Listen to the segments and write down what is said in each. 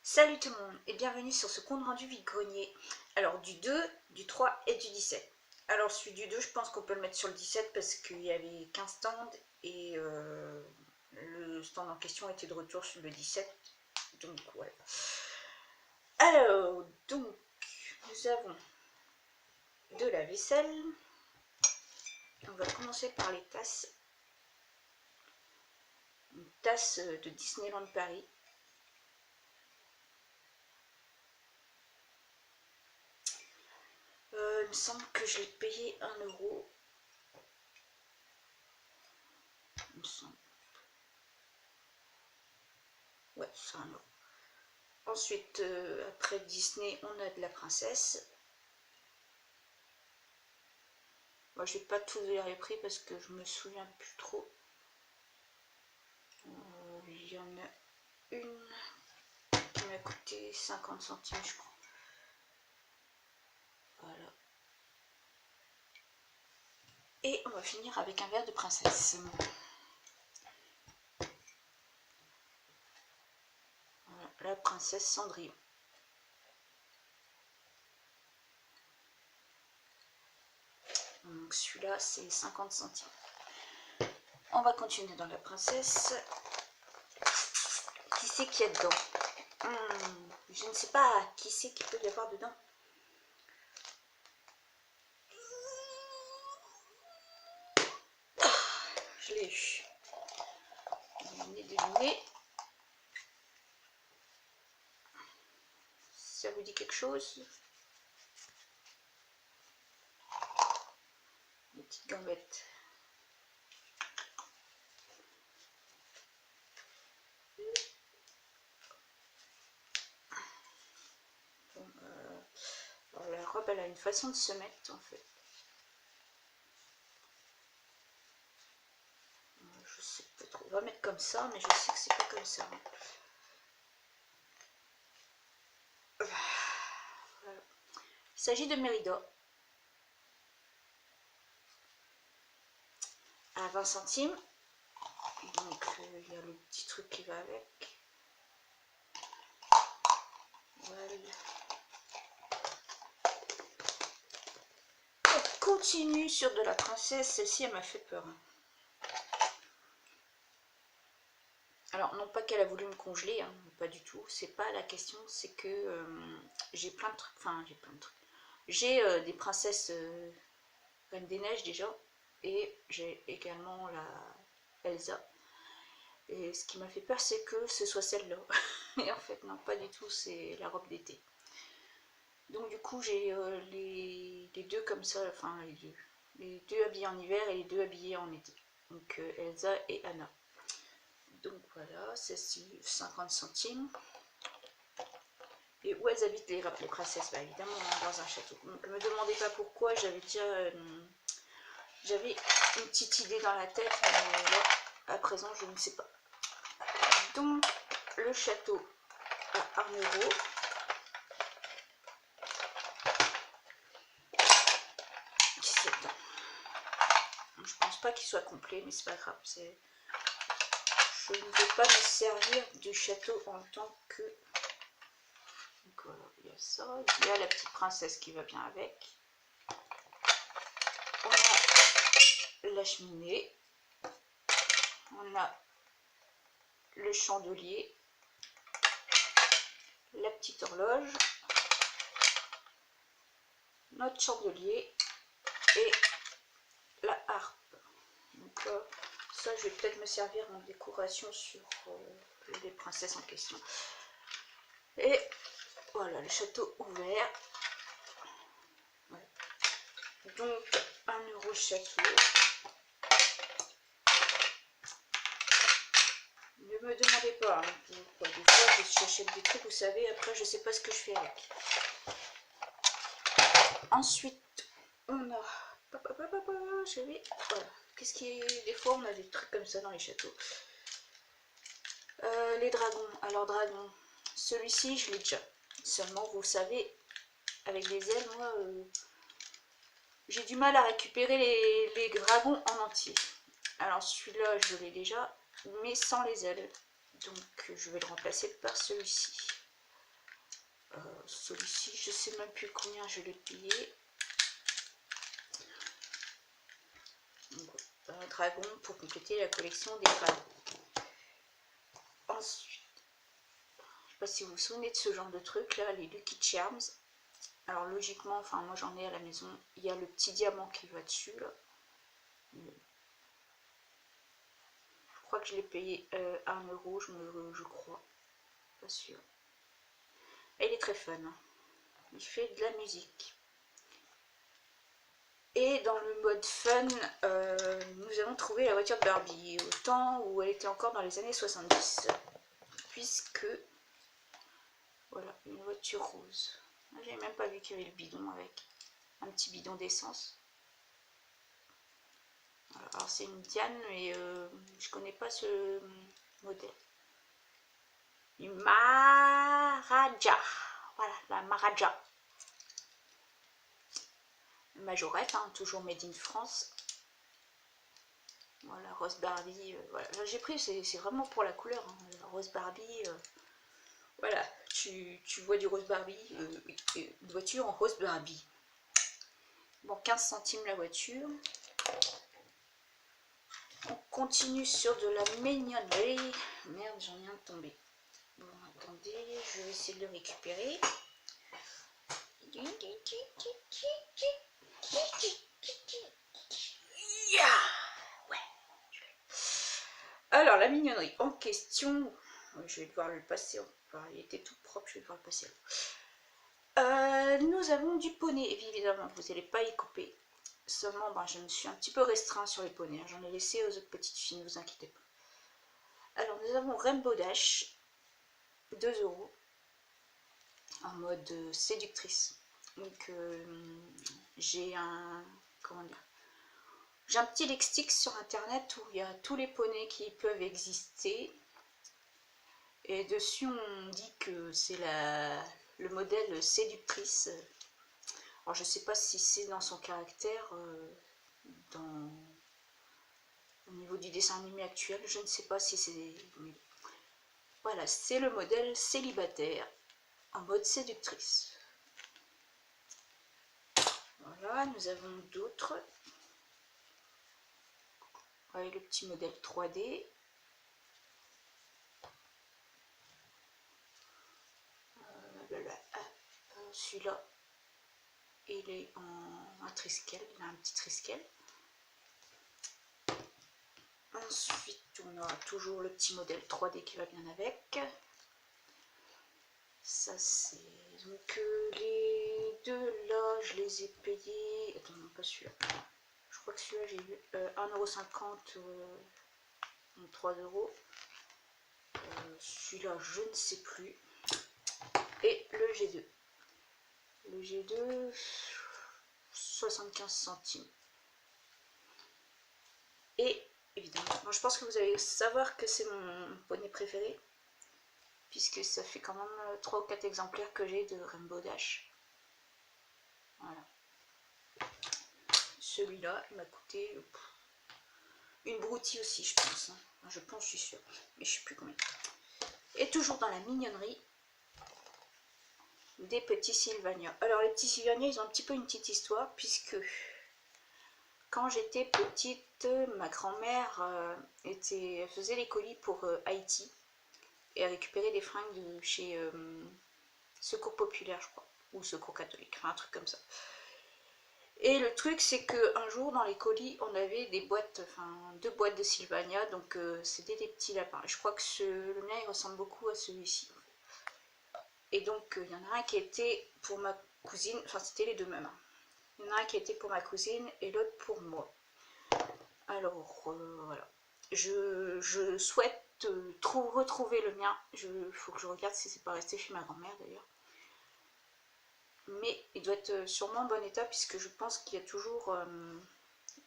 Salut tout le monde et bienvenue sur ce compte rendu vide-grenier. Alors du 2, du 3 et du 17. Alors celui du 2 je pense qu'on peut le mettre sur le 17 parce qu'il y avait 15 stands et le stand en question était de retour sur le 17. Donc voilà. Alors donc nous avons de la vaisselle. On va commencer par les tasses. Une tasse de Disneyland Paris. Il me semble que je l'ai payé 1 euro. Il me semble. Ouais, c'est 1 euro. Ensuite, après Disney, on a de la princesse. Moi, je vais pas tous les prix parce que je me souviens plus trop. Il y en a une qui m'a coûté 50 centimes, je crois. Voilà. Et on va finir avec un verre de princesse. Voilà, la princesse Cendrillon. Donc celui-là, c'est 50 centimes. On va continuer dans la princesse. Qui c'est qu'il y a dedans? Je ne sais pas qui c'est qu'il peut y avoir dedans. Je l'ai eu. Devinez. Ça vous dit quelque chose? Des petites gambettes. Bon, alors la robe, elle a une façon de se mettre en fait. Je sais pas trop. On va mettre comme ça, mais je sais que c'est pas comme ça. Voilà. Il s'agit de Mérida. À 20 centimes. Donc il y a le petit truc qui va avec. Voilà. On continue sur de la princesse. Celle-ci, elle m'a fait peur. Alors, non pas qu'elle a voulu me congeler, hein, pas du tout. C'est pas la question, c'est que j'ai plein de trucs. Enfin, j'ai plein de trucs. J'ai des princesses Reine des Neiges déjà. Et j'ai également la Elsa. Et ce qui m'a fait peur, c'est que ce soit celle-là. Et en fait, non, pas du tout, c'est la robe d'été. Donc du coup, j'ai les deux comme ça, enfin les deux habillés en hiver et les deux habillés en été. Donc Elsa et Anna. Donc voilà, celle-ci 50 centimes. Et où elles habitent les princesses? Bah évidemment dans un château. Donc ne me demandez pas pourquoi, j'avais déjà j'avais une petite idée dans la tête, mais là, à présent je ne sais pas. Donc le château à 1 euro. Je pense pas qu'il soit complet, mais c'est pas grave. Je ne vais pas me servir du château en tant que... Donc voilà, il y a ça. Il y a la petite princesse qui va bien avec. On a la cheminée. On a le chandelier. La petite horloge. Notre chandelier. Et la harpe. Donc ça, je vais peut-être me servir en décoration sur les princesses en question. Et voilà, le château ouvert. Voilà. Donc 1 euro le château. Ne me demandez pas hein, pourquoi. Des fois j'achète des trucs, vous savez, après je sais pas ce que je fais avec. Ensuite on a... Voilà. Qu'est-ce qui est... Des fois on a des trucs comme ça dans les châteaux. Les dragons. Alors dragon, celui-ci je l'ai déjà. Seulement vous savez, avec les ailes, moi j'ai du mal à récupérer les dragons en entier. Alors celui-là je l'ai déjà, mais sans les ailes. Donc je vais le remplacer par celui-ci. Celui-ci, je sais même plus combien je l'ai payé. Un dragon pour compléter la collection des dragons. Ensuite, je sais pas si vous vous souvenez de ce genre de truc là, les Lucky Charms. Alors logiquement, enfin moi j'en ai à la maison, il y a le petit diamant qui va dessus là. Je crois que je l'ai payé 1 euro, je crois, pas sûr. Et il est très fun, hein. Il fait de la musique. Et dans le mode fun, nous avons trouvé la voiture de Barbie au temps où elle était encore dans les années 70. Puisque, voilà, une voiture rose. J'avais même pas vu qu'il y avait le bidon avec. Un petit bidon d'essence. Alors c'est une Diane, mais je connais pas ce modèle. Une Maharaja. Voilà, la Maharaja. Majorette, hein, toujours made in France. Voilà, Rose Barbie. Voilà. J'ai pris, c'est vraiment pour la couleur. Hein. La Rose Barbie. Voilà, tu vois du Rose Barbie. Oui, une voiture en Rose Barbie. Bon, 15 centimes la voiture. On continue sur de la mignonnerie. Merde, j'en viens de tomber. Bon, attendez, je vais essayer de le récupérer. Ouais. Alors, la mignonnerie en question, je vais devoir le passer. Il était tout propre, je vais devoir le passer. Nous avons du poney, évidemment, vous n'allez pas y couper. Seulement, je me suis un petit peu restreint sur les poneys. J'en ai laissé aux autres petites filles, ne vous inquiétez pas. Alors, nous avons Rainbow Dash, 2 euros, en mode séductrice. Donc, j'ai un... Comment dire, j'ai un petit lexique sur internet où il y a tous les poneys qui peuvent exister. Et dessus, on dit que c'est le modèle séductrice. Alors, je ne sais pas si c'est dans son caractère, au niveau du dessin animé actuel, je ne sais pas si c'est... Voilà, c'est le modèle célibataire en mode séductrice. Voilà, nous avons d'autres. Avec le petit modèle 3D. Celui-là, il est en triskel, il a un petit triskel. Ensuite, on aura toujours le petit modèle 3D qui va bien avec. Ça, c'est... Donc, les deux là, je les ai payés... Attends, non, pas celui-là. Je crois que celui-là, j'ai eu 1,50 €, 3 €. Celui-là, je ne sais plus. Et le G2. Le G2, 75 centimes. Et évidemment, je pense que vous allez savoir que c'est mon poney préféré, puisque ça fait quand même 3 ou 4 exemplaires que j'ai de Rainbow Dash. Voilà. Celui-là, il m'a coûté une broutille aussi, je pense. Hein. Je pense, je suis sûre. Mais je ne sais plus combien. Et toujours dans la mignonnerie, des petits Sylvania. Alors, les petits Sylvania, ils ont un petit peu une petite histoire, puisque quand j'étais petite, ma grand-mère faisait les colis pour Haïti et récupérait des fringues de chez Secours Populaire, je crois, ou Secours Catholique, enfin un truc comme ça. Et le truc, c'est qu'un jour, dans les colis, on avait des boîtes, enfin 2 boîtes de Sylvania, donc c'était des petits lapins. Je crois que le mien, il ressemble beaucoup à celui-ci. Et donc, il y en a un qui était pour ma cousine, enfin c'était les deux mêmes. Hein. Il y en a un qui était pour ma cousine et l'autre pour moi. Alors, voilà. Je souhaite retrouver le mien. Il faut que je regarde si c'est pas resté chez ma grand-mère d'ailleurs. Mais il doit être sûrement en bon état puisque je pense qu'il y a toujours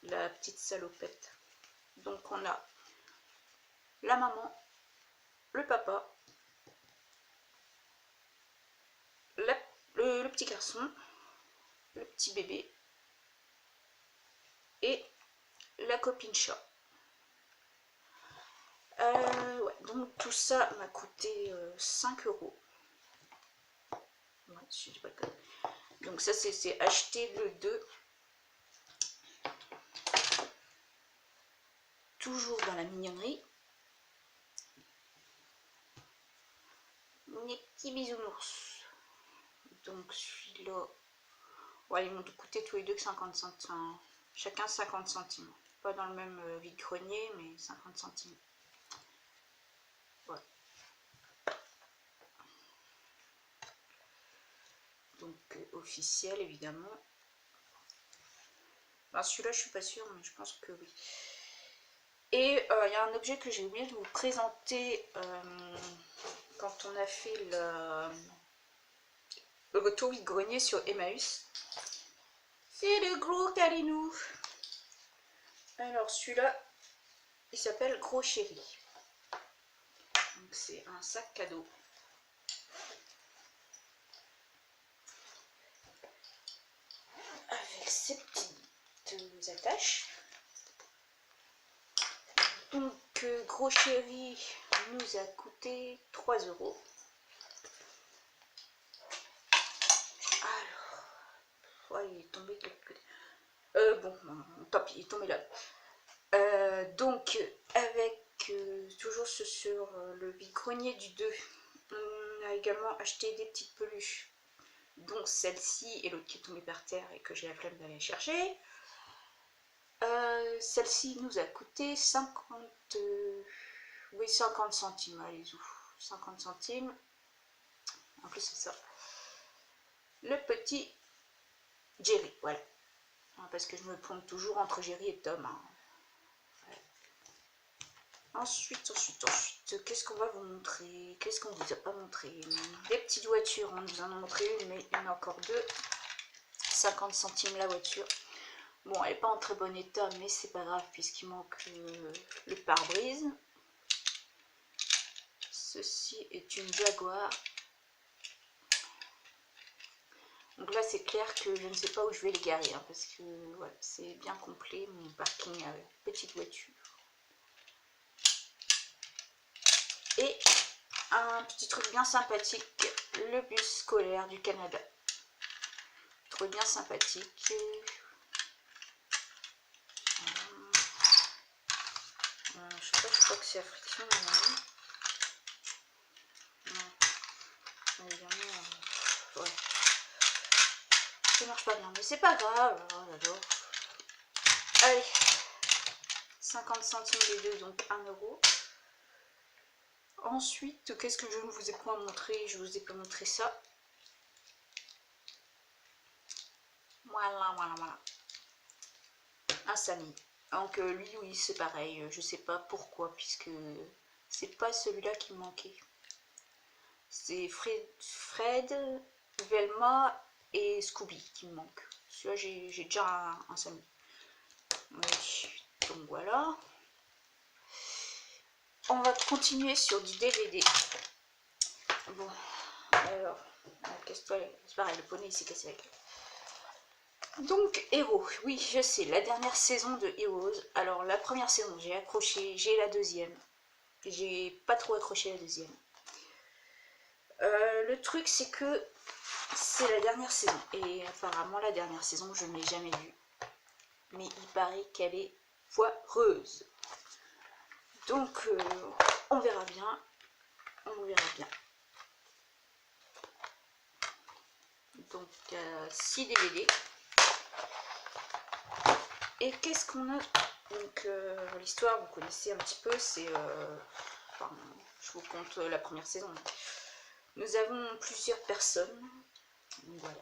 la petite salopette. Donc on a la maman, le papa, le petit garçon, le petit bébé et la copine chat. Ouais, donc tout ça m'a coûté 5 €. Ouais, je dis pas de conneries. Donc ça c'est acheté le 2. Toujours dans la mignonnerie. Les petits bisounours. Donc celui-là, ouais, ils m'ont coûté tous les deux que 50 centimes. Enfin, chacun 50 centimes. Pas dans le même vide-grenier, mais 50 centimes. Ouais. Donc officiel évidemment. Ben, celui-là je suis pas sûre, mais je pense que oui. Et il y a un objet que j'ai oublié de vous présenter quand on a fait le retour vide-grenier sur Emmaüs. C'est le gros Calinou. Alors celui-là, il s'appelle Gros Chéri. Donc c'est un sac cadeau. Avec ses petites attaches. Donc Gros Chéri nous a coûté 3 €. Alors, ouais, il est tombé de l'autre côté. Bon, tant pis, il est tombé là. Donc, avec toujours sur le vide-grenier du 2, on a également acheté des petites peluches, dont celle-ci et l'autre qui est tombée par terre et que j'ai la flemme d'aller chercher. Celle-ci nous a coûté 50 centimes, allez-y, 50 centimes. En plus, c'est ça. Le petit Jerry, voilà. Parce que je me trompe toujours entre Jerry et Tom. Hein. Ensuite, qu'est-ce qu'on va vous montrer? Qu'est-ce qu'on vous a pas montré? Des petites voitures, on nous en a montré une, mais il y en a encore deux. 50 centimes la voiture. Bon, elle n'est pas en très bon état, mais c'est pas grave, puisqu'il manque le pare-brise. Ceci est une Jaguar. Donc là, c'est clair que je ne sais pas où je vais les garer, hein, parce que voilà, c'est bien complet, mon parking avec petite voiture. Et un petit truc bien sympathique, le bus scolaire du Canada. Je trouve bien sympathique. Je crois que c'est à friction. Non. Évidemment, ouais. Ça marche pas bien, mais c'est pas grave. Oh, allez, 50 centimes les deux, donc 1 €. Ensuite, qu'est-ce que je ne vous ai pas montré? Je vous ai pas montré ça. Voilà. Un Samy. Donc lui, oui, c'est pareil. Je sais pas pourquoi, puisque c'est pas celui-là qui me manquait. C'est Fred, Velma et Scooby qui me manquent. Celui-là, j'ai déjà un Samy. Oui, donc voilà. On va continuer sur du DVD. Bon, alors, casse-toi, c'est pareil, le poney il s'est cassé la gueule. Donc, Héros, oui, je sais, la dernière saison de Heroes. Alors, la première saison, j'ai accroché, j'ai la deuxième. J'ai pas trop accroché la deuxième. Le truc, c'est que c'est la dernière saison. Et apparemment, la dernière saison, je ne l'ai jamais vue. Mais il paraît qu'elle est foireuse. Donc, on verra bien. On verra bien. Donc 6 DVD. Et qu'est-ce qu'on a? Donc l'histoire, vous connaissez un petit peu, c'est... enfin, je vous compte la première saison. Nous avons plusieurs personnes, donc voilà,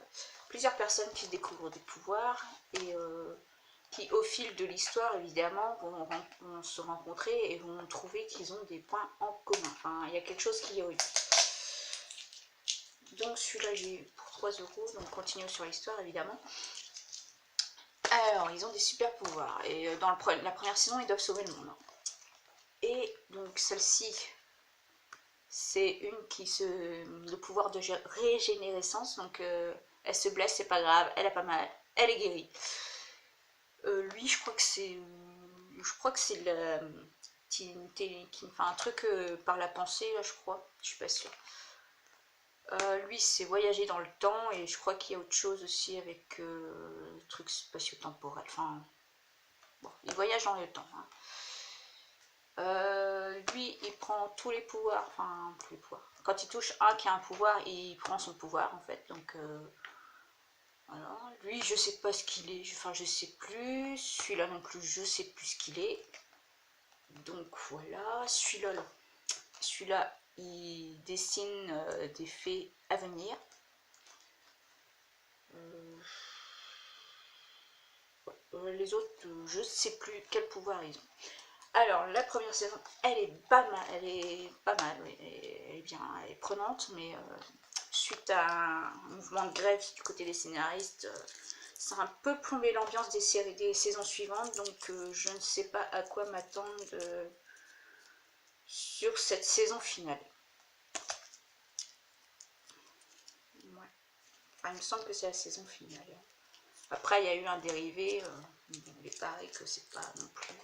plusieurs personnes qui découvrent des pouvoirs et qui au fil de l'histoire évidemment vont se rencontrer et vont trouver qu'ils ont des points en commun. Enfin, il y a quelque chose qui est relié. Donc celui-là j'ai eu pour 3 €, donc continuons sur l'histoire évidemment. Alors ils ont des super pouvoirs et dans la première saison ils doivent sauver le monde. Et donc celle-ci c'est une qui le pouvoir de régénérescence, donc elle se blesse, c'est pas grave, elle a pas mal, elle est guérie. Lui je crois que c'est la qui fait un truc par la pensée là, je crois, je suis pas sûre. Lui, c'est voyager dans le temps, et je crois qu'il y a autre chose aussi avec le truc spatio-temporel. Enfin, bon, il voyage dans le temps. Hein. Lui, il prend tous les pouvoirs, enfin, tous les pouvoirs. Quand il touche un qui a un pouvoir, il prend son pouvoir, en fait. Donc, voilà. Lui, je sais pas ce qu'il est. Enfin, je sais plus. Celui-là non plus, je sais plus ce qu'il est. Donc, voilà. Celui-là, là. Celui-là, il dessine des faits à venir. Les autres, je sais plus quel pouvoir ils ont. Alors, la première saison, elle est pas mal, oui, elle est bien, elle est prenante, mais suite à un mouvement de grève du côté des scénaristes, ça a un peu plombé l'ambiance des séries, des saisons suivantes, donc je ne sais pas à quoi m'attendre sur cette saison finale. Ouais. Enfin, il me semble que c'est la saison finale. Après, il y a eu un dérivé, mais pareil que c'est pas non plus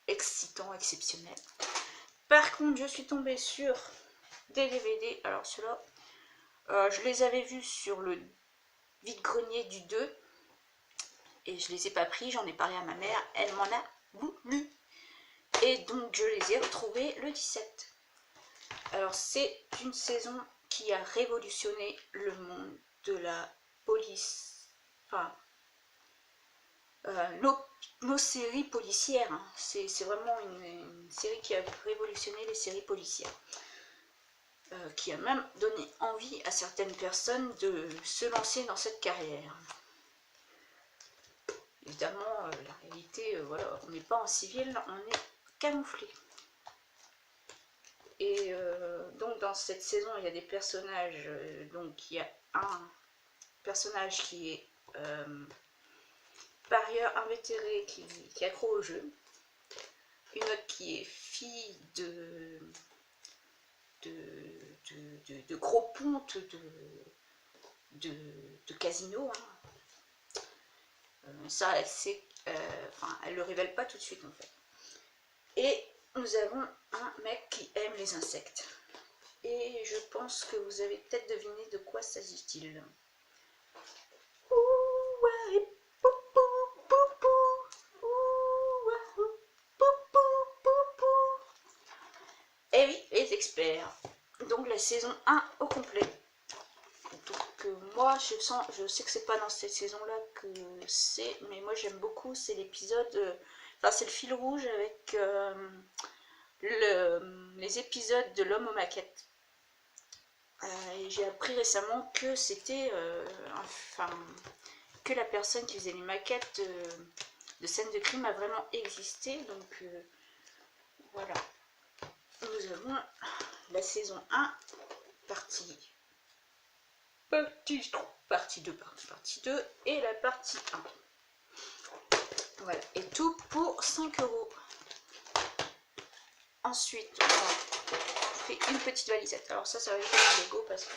excitant, exceptionnel. Par contre, je suis tombée sur des DVD. Alors ceux-là, je les avais vus sur le vide-grenier du 2 et je les ai pas pris, j'en ai parlé à ma mère, elle m'en a voulu. Et donc je les ai retrouvés le 17. Alors c'est une saison qui a révolutionné le monde de la police. Enfin, nos séries policières. Hein. C'est vraiment une série qui a révolutionné les séries policières. Qui a même donné envie à certaines personnes de se lancer dans cette carrière. Évidemment, la réalité, voilà, on n'est pas en civil, on est camouflé. Et donc dans cette saison, il y a des personnages, donc il y a un personnage qui est parieur invétéré, qui est accro au jeu, une autre qui est fille de gros pontes de casino. Hein. Ça, elle le révèle pas tout de suite en fait. Et nous avons un mec qui aime les insectes. Et je pense que vous avez peut-être deviné de quoi s'agit-il. Et oui, les experts. Donc la saison 1 au complet. Donc moi je sais que c'est pas dans cette saison là que c'est, mais moi j'aime beaucoup, c'est l'épisode, enfin c'est le fil rouge avec les épisodes de l'homme aux maquettes. Et j'ai appris récemment que c'était que la personne qui faisait les maquettes de scènes de crime a vraiment existé. Donc voilà, nous avons la saison 1 partie 2, partie 2 et la partie 1. Voilà, et tout pour 5 €. Ensuite, on fait une petite valisette. Alors ça va être un Lego parce que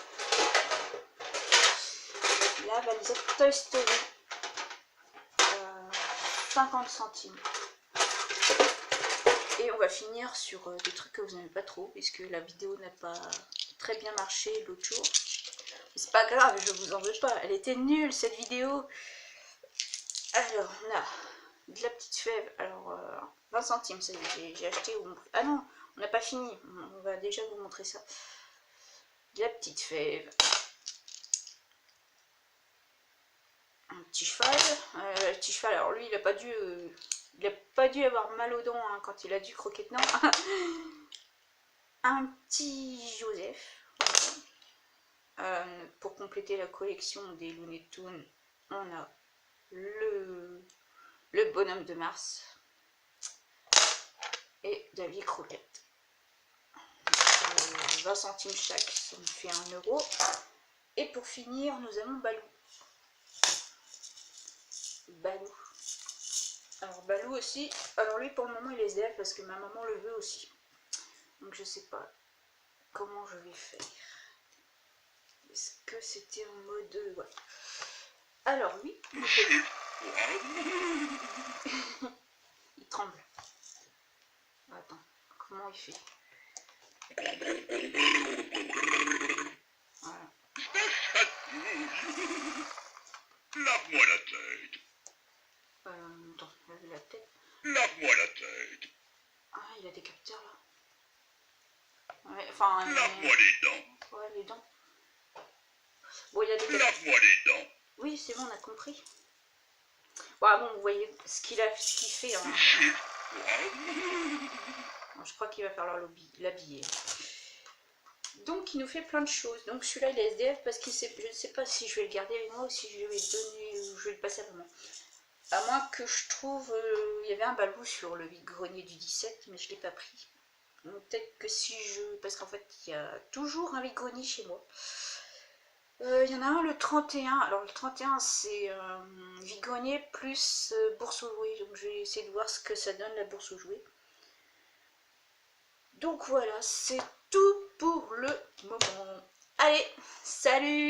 la valisette Toy Story, 50 centimes. Et on va finir sur des trucs que vous n'aimez pas trop, puisque la vidéo n'a pas très bien marché l'autre jour. C'est pas grave, je vous en veux pas, elle était nulle cette vidéo. Alors, on a de la petite fève, alors 20 centimes, j'ai acheté au... Ah non, on n'a pas fini, on va déjà vous montrer ça. De la petite fève. Un petit cheval. Le petit cheval, alors lui, il a pas dû avoir mal aux dents hein, quand il a dû croquer dedans. Un petit Joseph. Pour compléter la collection des Looney Tunes, on a le bonhomme de Mars et David Croquette. 20 centimes chaque, ça nous fait 1 €. Et pour finir, nous avons Balou. Alors Balou aussi, alors lui pour le moment il est SDF parce que ma maman le veut aussi. Donc je sais pas comment je vais faire. Est-ce que c'était en mode... Ouais. Alors oui, il tremble. Attends, comment il fait? dents. Bon, il a des... Lave-moi les dents. Oui, c'est bon, on a compris. Bon, vous voyez ce qu'il fait. Hein. Je crois qu'il va falloir l'habiller. Donc, il nous fait plein de choses. Donc, celui-là, il est SDF parce qu'il sait, je ne sais pas si je vais le garder avec moi ou si je vais le donner ou je vais le passer à maman. À moins que je trouve... il y avait un balou sur le vide-grenier du 17, mais je ne l'ai pas pris. Peut-être que si je... Parce qu'en fait, il y a toujours un vide-grenier chez moi. Il y en a un le 31. Alors, le 31, c'est vide-grenier plus bourse aux jouets. Donc, je vais essayer de voir ce que ça donne, la bourse aux jouets. Donc, voilà, c'est tout pour le moment. Allez, salut!